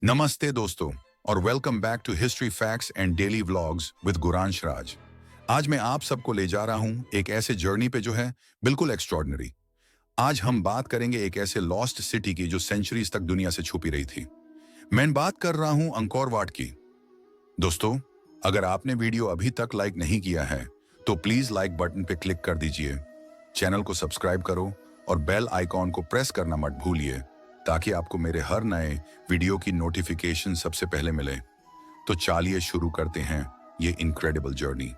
नमस्ते दोस्तों और welcome back to history facts and daily vlogs with Guransh Raj. आज मैं आप सबको ले जा रहा हूं एक ऐसे जर्नी पे जो है बिल्कुल एक्स्ट्रॉर्डनरी। आज हम बात करेंगे एक ऐसे लॉस्ट सिटी की जो सेंचुरीज तक दुनिया से छुपी रही थी। मैं बात कर रहा हूं अंकोर वाट की। दोस्तों, अगर आपने वीडियो अभी तक लाइक नहीं किया है तो प्लीज लाइक बटन पे क्लिक कर दीजिए, चैनल को सब्सक्राइब करो और बेल आइकॉन को प्रेस करना मत भूलिए ताकि आपको मेरे हर नए वीडियो की नोटिफिकेशन सबसे पहले मिले। तो चलिए शुरू करते हैं ये incredible journey.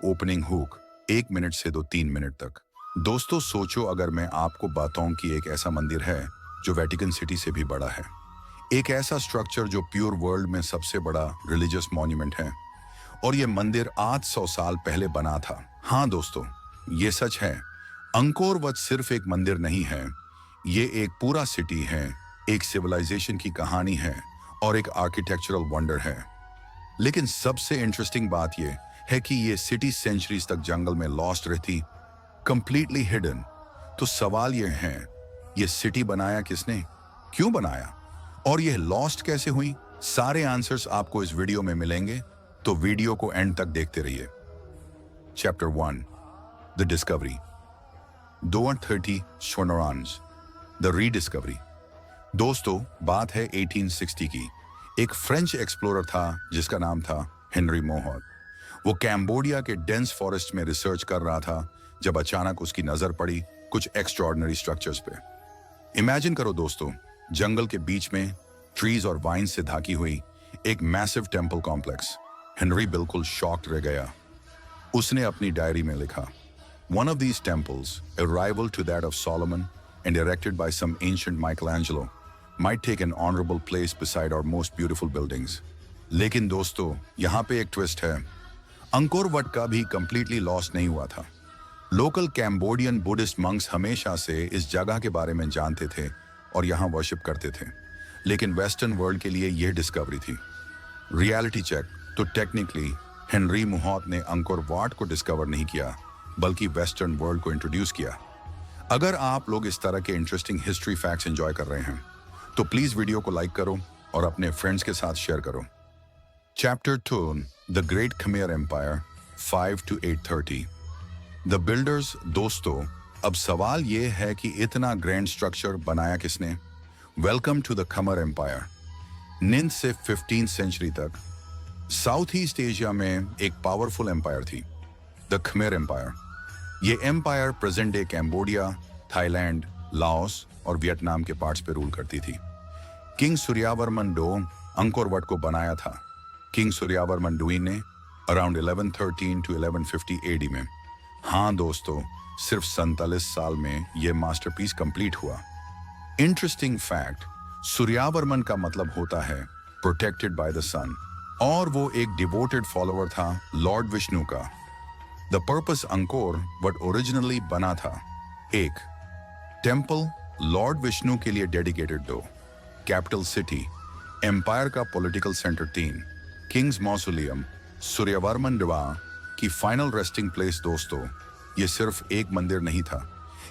Opening hook, 1 minute से 3 मिनट तक। दोस्तों सोचो, अगर मैं आपको बताऊं कि एक ऐसा मंदिर है जो वेटिकन सिटी से भी बड़ा है, एक ऐसा स्ट्रक्चर जो प्योर वर्ल्ड में सबसे बड़ा रिलीजियस मॉन्यूमेंट है, और ये मंदिर 800 साल पहले बना था। हाँ दोस्तों, ये सच है। अंकोर वट सिर्फ एक मंदिर नहीं है, ये एक पूरा सिटी है, एक सिविलाइजेशन की कहानी है और एक आर्किटेक्चरल वंडर है। लेकिन सबसे इंटरेस्टिंग बात यह है कि ये सिटी सेंचुरीज तक जंगल में लॉस्ट रहती, कंप्लीटली हिडन। तो सवाल यह है, ये सिटी बनाया किसने, क्यों बनाया और यह लॉस्ट कैसे हुई? सारे आंसर्स आपको इस वीडियो में मिलेंगे, तो वीडियो को एंड तक देखते रहिए। Chapter 1, the discovery. 230 शोनोरान्स, द रीडिस्कवरी। दोस्तों, बात है 1860 की। एक फ्रेंच एक्सप्लोरर था जिसका नाम था हेनरी मोहॉट। वो कैम्बोडिया के डेंस फॉरेस्ट में रिसर्च कर रहा था जब अचानक उसकी नजर पड़ी कुछ एक्स्ट्रॉर्डिनरी स्ट्रक्चर्स पे। इमेजिन करो दोस्तों, जंगल के बीच में ट्रीज और वाइन्स से ढकी हुई एक मैसिव टेम्पल कॉम्प्लेक्स। हेनरी बिल्कुल शॉक्ड रह गया। उसने अपनी डायरी में लिखा, One of these temples, a rival to that of Solomon and erected by some ancient Michelangelo, might take an honorable place beside our most beautiful buildings. लेकिन दोस्तों, यहाँ पे एक ट्विस्ट है। अंकोर वट का भी कंप्लीटली लॉस्ट नहीं हुआ था। लोकल कैम्बोडियन बुद्धिस्ट मंक्स हमेशा से इस जगह के बारे में जानते थे और यहाँ वर्शिप करते थे, लेकिन वेस्टर्न वर्ल्ड के लिए यह डिस्कवरी थी। रियलिटी चेक, तो टेक्निकली हेनरी मोहॉट ने अंकोर वाट को डिस्कवर नहीं किया बल्कि वेस्टर्न वर्ल्ड को इंट्रोड्यूस किया। अगर आप लोग इस तरह के इंटरेस्टिंग हिस्ट्री फैक्ट्स एंजॉय कर रहे हैं तो प्लीज वीडियो को लाइक करो और अपने फ्रेंड्स के साथ शेयर करो। Chapter 2, the great Khmer empire, 5 to 830। The builders. दोस्तों, अब सवाल यह है कि इतना ग्रैंड स्ट्रक्चर बनाया किसने? Welcome to the Khmer empire. Ninth से 15th सेंचुरी तक साउथ ईस्ट एशिया में एक पावरफुल एम्पायर थी, द खमेर एम्पायर। ये empire present day Cambodia, Thailand, Laos और वियतनाम के पार्ट्स पे रूल करती थी। King Suryavarman two Angkor Wat को बनाया था। किंग सूर्यावर्मन डुई ने अराउंड 1113 to 1150 एडी में। हाँ दोस्तों, सिर्फ 47 साल में यह मास्टरपीस कंप्लीट हुआ। इंटरेस्टिंग फैक्ट, सूर्यावर्मन का मतलब होता है प्रोटेक्टेड बाय द सन, और वो एक डिवोटेड फॉलोअर था लॉर्ड विष्णु का। The purpose Angkor Wat originally बना था, 1, टेम्पल लॉर्ड विष्णु के लिए डेडिकेटेड। 2, कैपिटल सिटी, एम्पायर का political centre. 3, kings mausoleum, Suryavarman डवा की फाइनल रेस्टिंग प्लेस। दोस्तों, ये सिर्फ एक मंदिर नहीं था,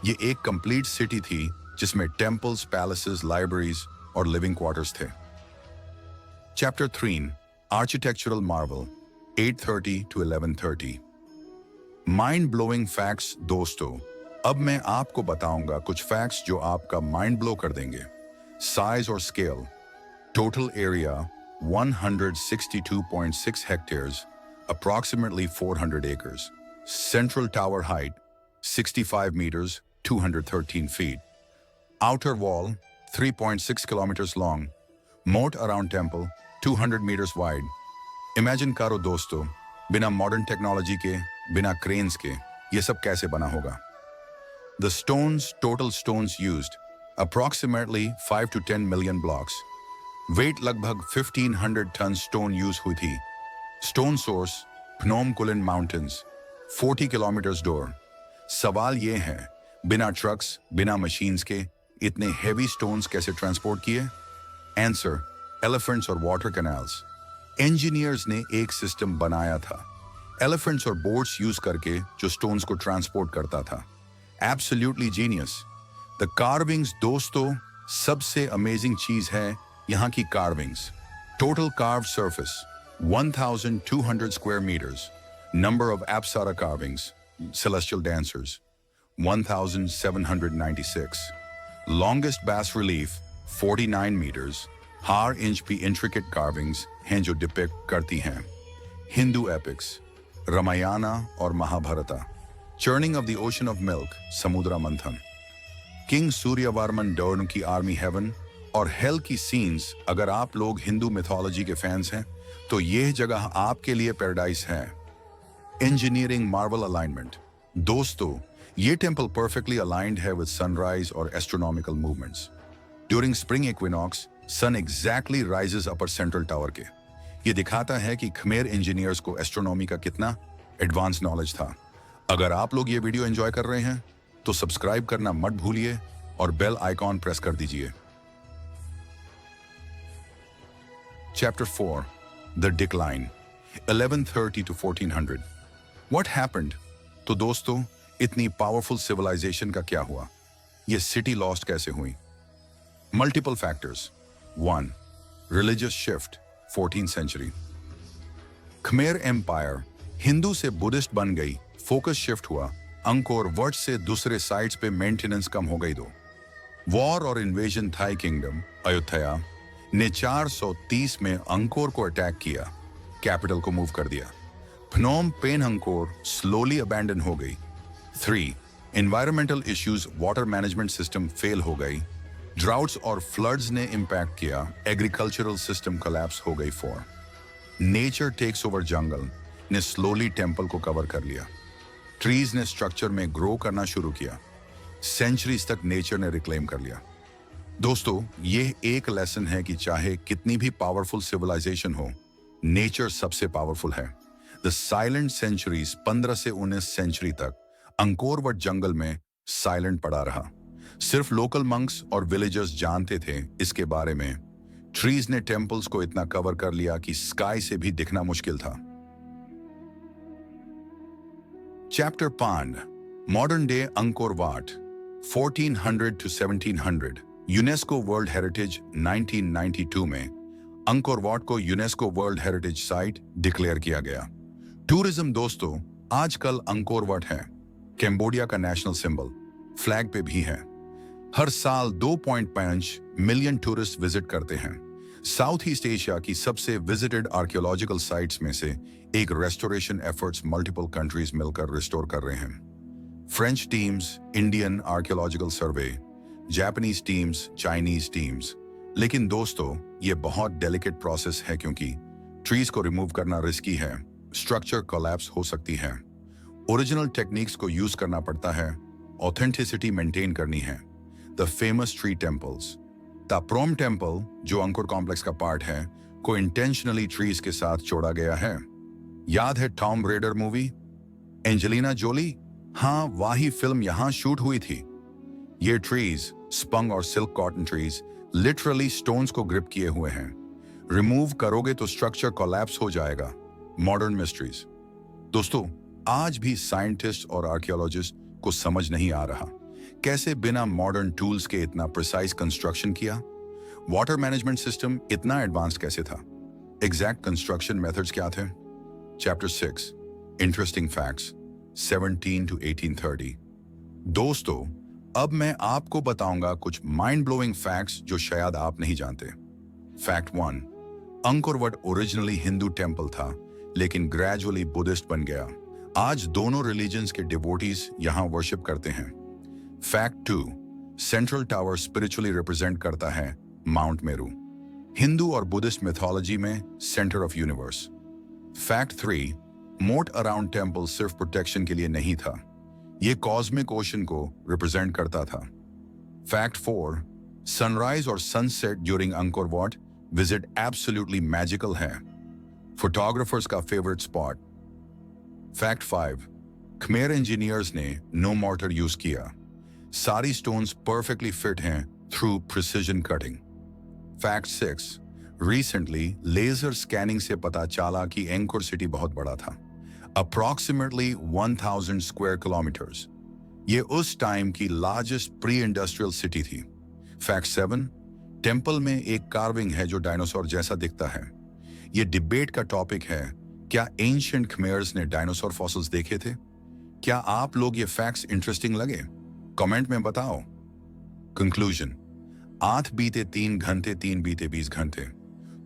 ये एक कंप्लीट सिटी थी जिसमें टेम्पल्स, पैलेसेस, लाइब्रेरीज और लिविंग क्वार्टर्स थे। Chapter 3, architectural Marvel, 830 to 1130। Mind blowing facts. दोस्तों, अब मैं आपको बताऊंगा कुछ फैक्ट्स जो आपका माइंड ब्लो कर देंगे। साइज और scale, total area 162.6 hectares, approximately 400 acres. Central tower height 65 metres, 213 feet. Outer wall 3.6 kilometres long. Moat around temple 200 metres wide. Imagine करो दोस्तों, बिना मॉडर्न टेक्नोलॉजी के, बिना क्रेन्स के, ये सब कैसे बना होगा? The stones, total stones used approximately 5 to 10 million blocks. Weight लगभग 1500 टन स्टोन यूज हुई थी। Stone source Phnom Kulen mountains, 40 kilometres डोर। सवाल ये है, बिना ट्रक्स, बिना मशीन्स के इतने हेवी स्टोन्स कैसे ट्रांसपोर्ट किए? आंसर, एलिफेंट्स और वाटर कैनाल्स। इंजीनियर्स ने एक सिस्टम बनाया था, एलिफेंट्स और बोट्स यूज करके, जो स्टोन्स को ट्रांसपोर्ट करता था। Absolutely genius. The carvings. दोस्तों, सबसे अमेजिंग चीज है यहाँ की carvings, total curve surface 1,200 square meters, number of Apsara carvings, celestial dancers 1,796, longest bas relief 49 meters, her inch भी intricate carvings हैं जो डिपिक्ट करती हैं हिंदू एपिक्स, रामायणा और महाभारता, churning of the ocean of milk, समुद्रा मंथन, किंग सूर्यवर्मन डर्न की army haven और हेल की सीन्स। अगर आप लोग हिंदू मिथोलॉजी के फैंस हैं तो यह जगह आपके लिए पैराडाइज है। इंजीनियरिंग मार्वल अलाइनमेंट, दोस्तों ये टेंपल परफेक्टली अलाइंड है विद सनराइज और astronomical movements. During spring equinox sun exactly rises upper central tower के। ये दिखाता है कि खमेर इंजीनियर्स को एस्ट्रोनॉमी का कितना एडवांस नॉलेज था। अगर आप लोग ये वीडियो एंजॉय कर रहे हैं तो सब्सक्राइब करना मत भूलिए और बेल आइकॉन प्रेस कर दीजिए। Chapter 4 the decline 1130 to 1400। What happened? तो दोस्तों इतनी पावरफुल सिविलाइजेशन का क्या हुआ? ये सिटी लॉस्ट कैसे हुई? Multiple factors. 1 religious shift 14th century. Khmer empire Hindu से बुद्धिस्ट बन गई, फोकस शिफ्ट हुआ, अंकोर वट से दूसरे साइट्स पे मेंटेनेंस कम हो गई। दो वॉर और इन्वेजन। थाई किंगडम अयोध्या ने 430 में अंकोर को अटैक किया, कैपिटल को मूव कर दिया। phnom Penh Angkor slowly abandon हो गई। 3 environmental issues, water management system fail हो गई। ड्राउट्स और फ्लड्स ने इंपैक्ट किया, एग्रीकल्चरल सिस्टम कोलैप्स हो गई। 4 नेचर टेक्स ओवर, जंगल ने स्लोली टेंपल को कवर कर लिया। ट्रीज ने स्ट्रक्चर में ग्रो करना शुरू किया, सेंचुरीज तक नेचर ने रिक्लेम कर लिया। दोस्तों यह एक लेसन है कि चाहे कितनी भी पावरफुल सिविलाइजेशन हो, नेचर सबसे पावरफुल है। द साइलेंट सेंचुरीज 15 से 19 सेंचुरी तक अंकोर वट जंगल में साइलेंट पड़ा रहा। सिर्फ लोकल मंक्स और विलेजर्स जानते थे इसके बारे में। ट्रीज ने टेंपल्स को इतना कवर कर लिया कि स्काई से भी दिखना मुश्किल था। Chapter 5 modern day Angkor Wat 1400 to 1700। UNESCO world heritage 1992 में अंकोर वाट को UNESCO world heritage site declare किया गया। टूरिज्म दोस्तों आजकल अंकोर वाट है कैम्बोडिया का नेशनल सिंबल, फ्लैग पे भी है। हर साल 2.5 मिलियन टूरिस्ट विजिट करते हैं। साउथ ईस्ट एशिया की सबसे विजिटेड आर्कियोलॉजिकल साइट्स में से एक। रेस्टोरेशन एफर्ट्स मल्टीपल कंट्रीज मिलकर रिस्टोर कर रहे हैं। फ्रेंच टीम्स, इंडियन आर्कियोलॉजिकल सर्वे, जापानीज टीम्स, चाइनीज टीम्स। लेकिन दोस्तों ये बहुत डेलिकेट प्रोसेस है क्योंकि ट्रीज को रिमूव करना रिस्की है, स्ट्रक्चर कोलैप्स हो सकती है, ओरिजिनल टेक्निक्स को यूज करना पड़ता है, ऑथेंटिसिटी मेंटेन करनी है। The famous tree temples, Ta Prohm temple जो अंकोर कॉम्प्लेक्स का पार्ट है को इंटेंशनली ट्रीज के साथ जोड़ा गया है। याद है Tomb Raider movie, Angelina Jolie? हाँ, वही फिल्म यहां शूट हुई थी। ये ट्रीज स्पंग और silk cotton trees literally stones को ग्रिप किए हुए हैं। रिमूव करोगे तो स्ट्रक्चर कोलैप्स हो जाएगा। मॉडर्न मिस्ट्रीज दोस्तों आज भी साइंटिस्ट और आर्कियोलॉजिस्ट को समझ नहीं आ रहा कैसे बिना मॉडर्न टूल्स के इतना प्रिसाइज कंस्ट्रक्शन किया। वाटर मैनेजमेंट सिस्टम इतना एडवांस कैसे था? एग्जैक्ट कंस्ट्रक्शन मेथड्स क्या थे? Chapter 6 interesting facts 17 to 1830। दोस्तों अब मैं आपको बताऊंगा कुछ माइंड ब्लोइंग फैक्ट्स जो शायद आप नहीं जानते। Fact 1 Angkor Wat originally Hindu temple था लेकिन ग्रेजुअली बुद्धिस्ट बन गया। आज दोनों रिलीजन्स के डिवोटीज यहां वर्शिप करते हैं। Fact 2 central tower spiritually represent करता है माउंट मेरू, हिंदू और बुद्धिस्ट मिथोलॉजी में सेंटर ऑफ यूनिवर्स। फैक्ट 3 मोट अराउंड टेंपल सिर्फ प्रोटेक्शन के लिए नहीं था, ये कॉस्मिक ओशन को रिप्रेजेंट करता था। फैक्ट 4 सनराइज और sunset during Angkor Wat visit absolutely magical है, फोटोग्राफर्स का favourite spot. Fact 5 Khmer engineers ने नो मॉर्टर यूज किया, सारी स्टोन्स परफेक्टली फिट हैं through precision cutting. Fact 6 recently laser scanning से पता चला कि एंकोर सिटी बहुत बड़ा था, अप्रॉक्सीमेटली 1000 स्क्वायर किलोमीटर्स। ये उस टाइम की लार्जेस्ट प्री इंडस्ट्रियल सिटी थी। फैक्ट 7 टेम्पल में एक कार्विंग है जो डायनासोर जैसा दिखता है। ये डिबेट का टॉपिक है, क्या एंशिएंट खमेर्स ने डायनासोर फॉसिल्स देखे थे? क्या आप लोग ये फैक्ट्स इंटरेस्टिंग लगे? कमेंट में बताओ। कंक्लूजन, 8 बीते 3 घंटे, 3 बीते 20 घंटे।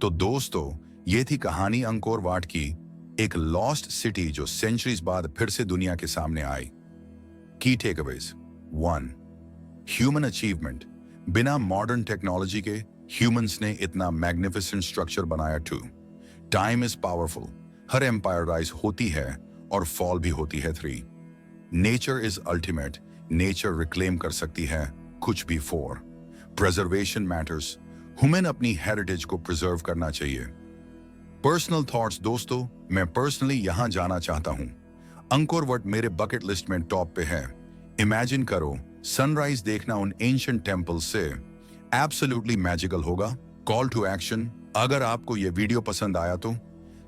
तो दोस्तों, ये थी कहानी अंकोर वाट की, एक लॉस्ट सिटी जो सेंचुरीज बाद फिर से दुनिया के सामने आई। Key takeaways 1, human achievement. बिना मॉडर्न टेक्नोलॉजी के ह्यूमंस ने इतना मैग्निफिसेंट स्ट्रक्चर बनाया। 2, टाइम इज पावरफुल। हर एम्पायर राइज होती है और फॉल भी होती है। 3, nature is ultimate. Nature reclaim कर सकती है कुछ भी। 4, प्रिजर्वेशन मैटर्स। ह्यूमन अपनी हेरिटेज को प्रिजर्व करना चाहिए। पर्सनल थॉट्स दोस्तों, मैं पर्सनली यहां जाना चाहता हूं। अंकोर वट मेरे बकेट लिस्ट में टॉप पे है। इमेजिन करो, सनराइज देखना उन एंशिएंट टेम्पल्स से एब्सोल्युटली मैजिकल होगा। कॉल टू एक्शन, अगर आपको यह वीडियो पसंद आया तो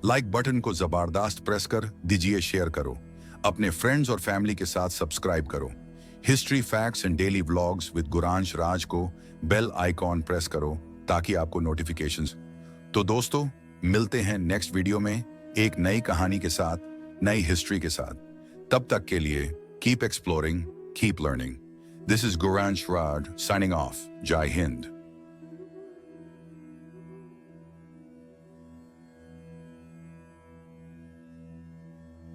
लाइक बटन को जबरदस्त प्रेस कर दीजिए, शेयर करो, अपने फ्रेंड्स और फैमिली के साथ सब्सक्राइब करो। History facts and daily vlogs with Guransh Raj को बेल आइकॉन प्रेस करो ताकि आपको नोटिफिकेशंस। तो दोस्तों, मिलते हैं नेक्स्ट वीडियो में एक नई कहानी के साथ, नई हिस्ट्री के साथ। तब तक के लिए keep exploring, keep learning. This is Guransh Raj signing off. जय हिंद।